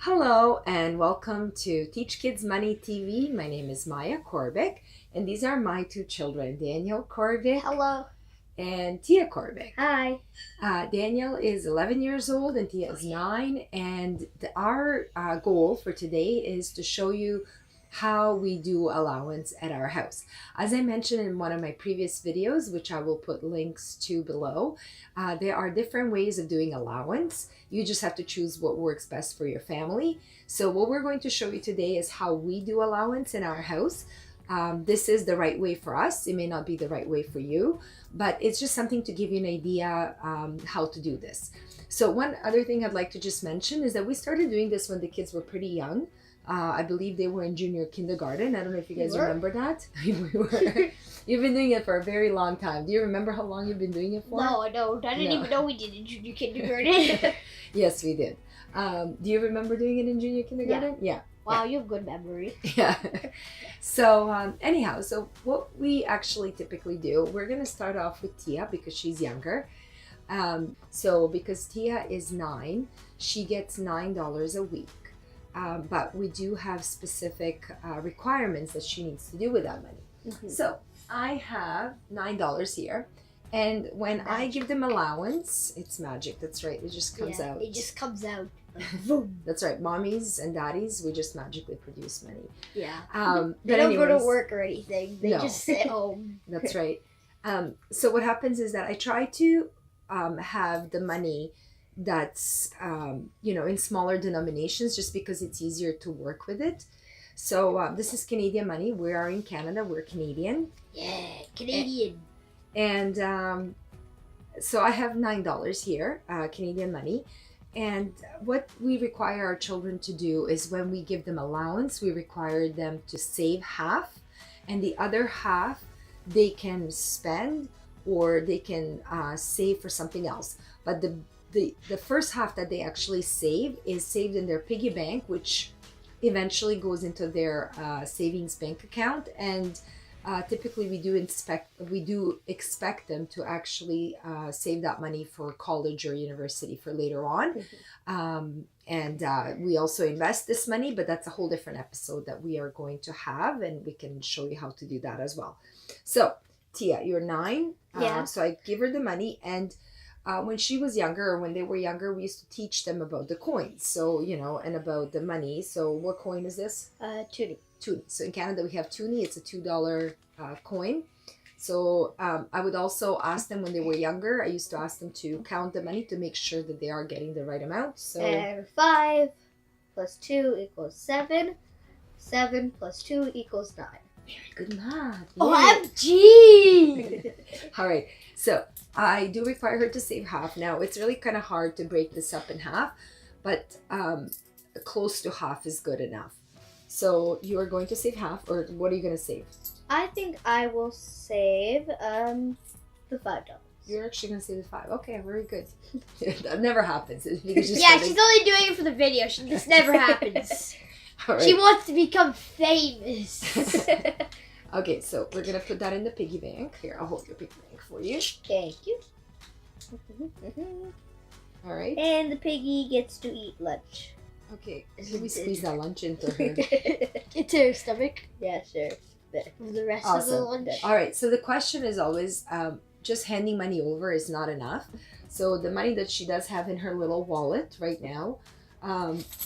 Hello and welcome to Teach Kids Money TV. My name is Maya Korbick and these are my two children, Daniel Korbick Hello. and Tia Korbick. Hi. Daniel is 11 years old and Tia is 9, and our goal for today is to show you how we do allowance at our house. As I mentioned in one of my previous videos, which I will put links to below, there are different ways of doing allowance. You just have to choose what works best for your family. So what we're going to show you today is how we do allowance in our house. This is the right way for us. It may not be the right way for you, but it's just something to give you an idea how to do this. So one other thing I'd like to just mention is that we started doing this when the kids were pretty young. I believe they were in junior kindergarten. I don't know if you guys remember that. We were. You've been doing it for a very long time. Do you remember how long you've been doing it for? No, I don't. I didn't even know we did in junior kindergarten. Yes, we did. Do you remember doing it in junior kindergarten? Yeah. Wow, you have good memory. Yeah. So anyhow, so what we actually typically do, we're going to start off with Tia because she's younger. So because Tia is 9, she gets $9 a week. But we do have specific requirements that she needs to do with that money. Mm-hmm. So I have $9 here. And when I give them allowance, it's magic. That's right. It just comes out. It just comes out. That's right. Mommies and daddies, we just magically produce money. Yeah. They don't go to work or anything. They just sit home. That's right. So what happens is that I try to have the money that's in smaller denominations, just because it's easier to work with it. So this is Canadian money. We are in Canada. We're Canadian. Yeah, Canadian. And so I have $9 here, Canadian money. And what we require our children to do is when we give them allowance, we require them to save half, and the other half they can spend or they can save for something else. But the first half that they actually save is saved in their piggy bank, which eventually goes into their savings bank account. And typically we do expect them to actually save that money for college or university for later on. And we also invest this money, but that's a whole different episode that we are going to have, and we can show you how to do that as well. So Tia, you're 9. So I give her the money, and when she was younger, or when they were younger, we used to teach them about the coins. So, and about the money. So what coin is this? Toonie. So in Canada, we have toonie. It's a $2 coin. So I would also ask them when they were younger, I used to ask them to count the money to make sure that they are getting the right amount. So 5 plus 2 equals 7. 7 plus 2 equals 9. Very good math. OMG! All right. So I do require her to save half. Now, it's really kind of hard to break this up in half, but close to half is good enough. So you are going to save half, or what are you going to save? I think I will save the $5. You're actually going to save the 5. Okay, very good. That never happens. She's only doing it for the video. This never happens. Right. She wants to become famous. Okay, so we're going to put that in the piggy bank. Here, I'll hold your piggy bank for you. Thank you. All right. And the piggy gets to eat lunch. Okay, can we squeeze that lunch into her? Into her stomach? Yeah, sure. The rest of the lunch. All right, so the question is always, just handing money over is not enough. So the money that she does have in her little wallet right now,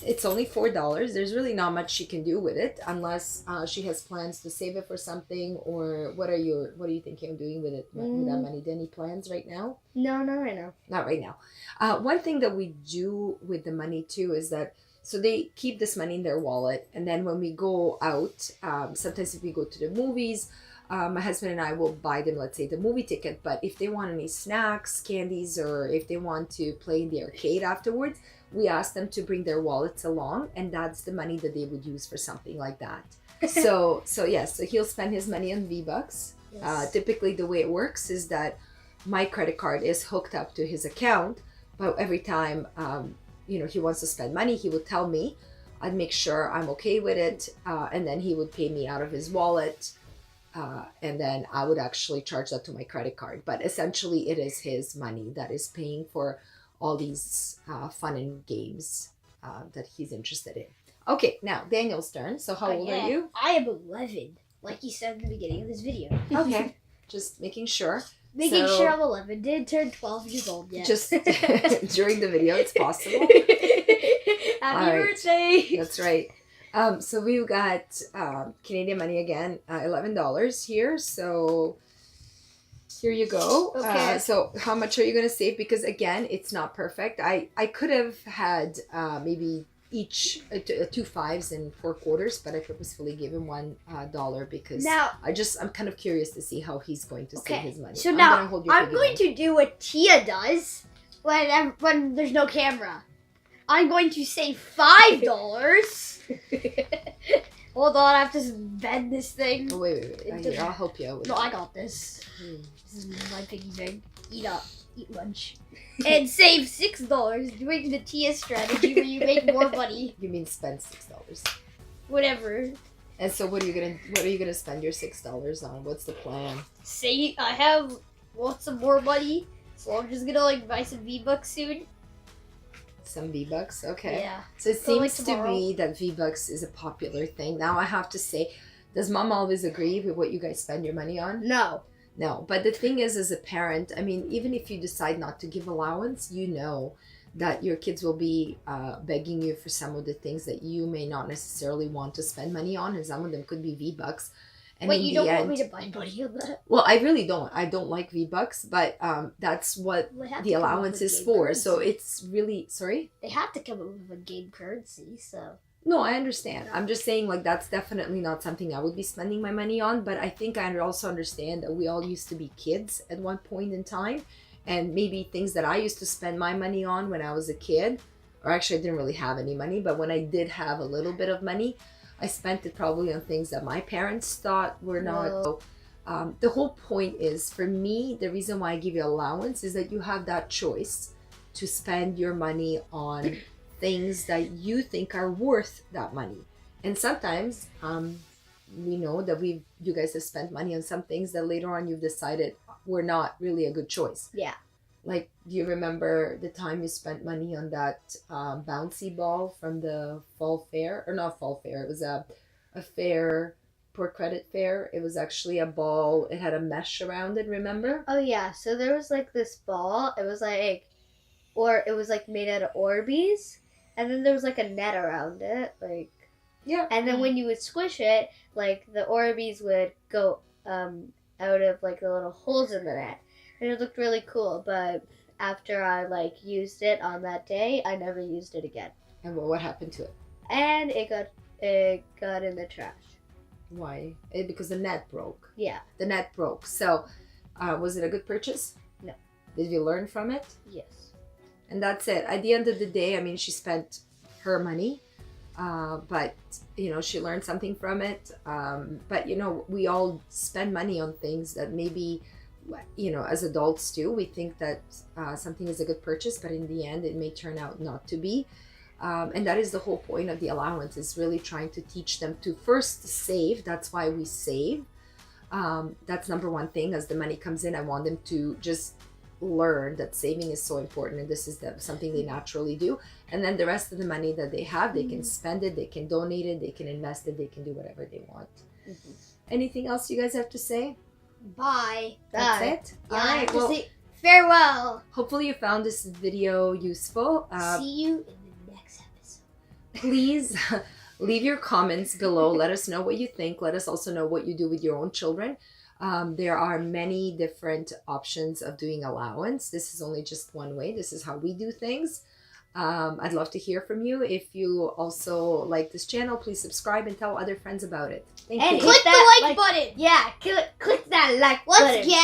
it's only $4. There's really not much she can do with it unless she has plans to save it for something. Or what are you thinking of doing with it, with that money? Any plans right now? No, not right now. Not right now. One thing that we do with the money too is that, so they keep this money in their wallet, and then when we go out, sometimes if we go to the movies, my husband and I will buy them, let's say, the movie ticket. But if they want any snacks, candies, or if they want to play in the arcade afterwards, we ask them to bring their wallets along, and that's the money that they would use for something like that. So he'll spend his money on V-Bucks. Yes. Typically, the way it works is that my credit card is hooked up to his account, but every time he wants to spend money, he would tell me. I'd make sure I'm okay with it, and then he would pay me out of his wallet, and then I would actually charge that to my credit card. But essentially, it is his money that is paying for all these fun and games that he's interested in. Okay, now Daniel's turn. So how old are you? I am 11, like you said in the beginning of this video. Okay, just making sure. Making sure I'm 11. Didn't turn 12 years old yet. Just during the video, it's possible. Happy birthday! That's right. So we've got Canadian money again, $11 here. So here you go. Okay. So how much are you going to save? Because again, it's not perfect. I could have had maybe each 2 5s and 4 quarters, but I purposefully gave him $1 because now, I'm kind of curious to see how he's going to save his money. So I'm going to do what Tia does when there's no camera. I'm going to save $5. Hold on, I have to bend this thing. Oh, wait. Here, I'll help you out with No, I got this. This is my piggy bank. Eat lunch. And save $6 doing the Tia strategy where you make more money. You mean spend $6? Whatever. And so what are you gonna spend your $6 on? What's the plan? Say I want some more money, so I'm just gonna buy some V-Bucks soon. Some V-Bucks, okay. Yeah. So it seems to me that V-Bucks is a popular thing. Now I have to say, does Mom always agree with what you guys spend your money on? No, but the thing is, as a parent, I mean, even if you decide not to give allowance, you know that your kids will be begging you for some of the things that you may not necessarily want to spend money on, and some of them could be V-Bucks. And wait, you don't want me to buy money on that? Well, I really don't. I don't like V-Bucks, but that's what the allowance is for. Currency. So it's really, sorry? They have to come up with a game currency, so... No, I understand. I'm just saying, that's definitely not something I would be spending my money on. But I think I also understand that we all used to be kids at one point in time. And maybe things that I used to spend my money on when I was a kid, or actually I didn't really have any money, but when I did have a little bit of money, I spent it probably on things that my parents thought were not. So, the whole point is, for me, the reason why I give you allowance is that you have that choice to spend your money on things that you think are worth that money. And sometimes we know that you guys have spent money on some things that later on you've decided were not really a good choice. Yeah. Like, do you remember the time you spent money on that bouncy ball from the fall fair? Or not fall fair, it was a fair, poor credit fair. It was actually a ball, it had a mesh around it, remember? Oh yeah, so there was this ball, it was made out of Orbeez. And then there was a net around it, yeah. And then when you would squish it, the Orbeez would go out of the little holes in the net, and it looked really cool. But after I used it on that day, I never used it again. And what happened to it? And it got in the trash. Why? Because the net broke. Yeah. The net broke. So, was it a good purchase? No. Did you learn from it? Yes. And that's it. At the end of the day, I mean, she spent her money, but, she learned something from it. But, we all spend money on things that maybe, as adults do. We think that something is a good purchase, but in the end, it may turn out not to be. And that is the whole point of the allowance, is really trying to teach them to first save. That's why we save. That's number one thing. As the money comes in, I want them to just learn that saving is so important, and this is something they naturally do. And then the rest of the money that they have, they can spend it, they can donate it, they can invest it, they can do whatever they want. Anything else you guys have to say? Bye. That's it? Yeah, all right, well, farewell. Hopefully you found this video useful. See you in the next episode. Please leave your comments below. Let us know what you think. Let us also know what you do with your own children. There are many different options of doing allowance. This is only just one way. This is how we do things. I'd love to hear from you. If you also like this channel, please subscribe and tell other friends about it. Thank you. And click the like button. Yeah, click that like button. Once again.